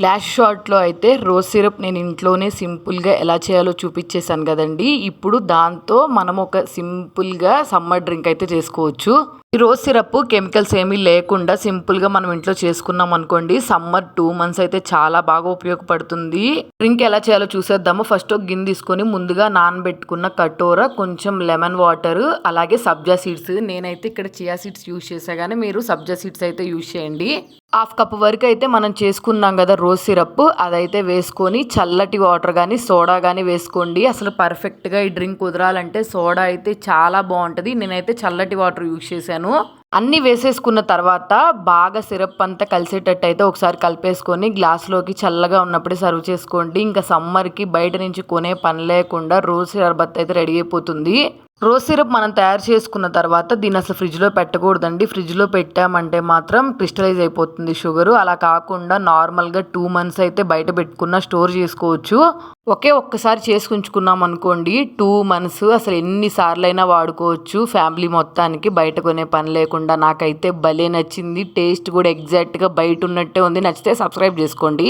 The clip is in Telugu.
లాస్ట్ షార్ట్లో అయితే రోజ్ సిరప్ నేను ఇంట్లోనే సింపుల్గా ఎలా చేయాలో చూపించేశాను కదండి. ఇప్పుడు దాంతో మనం ఒక సింపుల్గా సమ్మర్ డ్రింక్ అయితే చేసుకోవచ్చు. ఈ రోజ్ సిరప్ కెమికల్స్ ఏమీ లేకుండా సింపుల్గా మనం ఇంట్లో చేసుకున్నాం అనుకోండి, సమ్మర్ 2 months అయితే చాలా బాగా ఉపయోగపడుతుంది. డ్రింక్ ఎలా చేయాలో చూసేద్దాము. ఫస్ట్ ఒక గిన్నె తీసుకొని ముందుగా నానబెట్టుకున్న కటోర, కొంచెం లెమన్ వాటర్, అలాగే సబ్జా సీడ్స్. నేనైతే ఇక్కడ చియా సీడ్స్ యూజ్ చేసా కానీ మీరు సబ్జా సీడ్స్ అయితే యూజ్ చేయండి. 1/2 cup వరకు అయితే మనం చేసుకున్నాం కదా రోజ్ సిరప్, అదైతే వేసుకొని చల్లటి వాటర్ కానీ సోడా కానీ వేసుకోండి. అసలు పర్ఫెక్ట్గా ఈ డ్రింక్ కుదరాలంటే సోడా అయితే చాలా బాగుంటుంది. నేనైతే చల్లటి వాటర్ యూజ్ చేశాను. అన్నీ వేసేసుకున్న తర్వాత బాగా సిరప్ అంతా కలిసేటట్టు అయితే ఒకసారి కలిపేసుకొని గ్లాస్లోకి చల్లగా ఉన్నప్పుడే సర్వ్ చేసుకోండి. ఇంకా సమ్మర్కి బయట నుంచి కొనే పని లేకుండా రోజ్ షర్బత్ అయితే రెడీ అయిపోతుంది. రోజ్ సిరప్ మనం తయారు చేసుకున్న తర్వాత దీన్ని అసలు ఫ్రిడ్జ్లో పెట్టకూడదండి. ఫ్రిడ్జ్లో పెట్టామంటే మాత్రం క్రిస్టలైజ్ అయిపోతుంది షుగరు. అలా కాకుండా నార్మల్గా 2 months అయితే బయట పెట్టుకున్న స్టోర్ చేసుకోవచ్చు. ఒక్కసారి చేసుకుంచుకున్నాం అనుకోండి 2 months అసలు ఎన్నిసార్లు అయినా వాడుకోవచ్చు. ఫ్యామిలీ మొత్తానికి బయట కొనే పని లేకుండా. నాకైతే భలే నచ్చింది. టేస్ట్ కూడా ఎగ్జాక్ట్గా బయట ఉన్నట్టే ఉంది. నచ్చితే సబ్స్క్రైబ్ చేసుకోండి.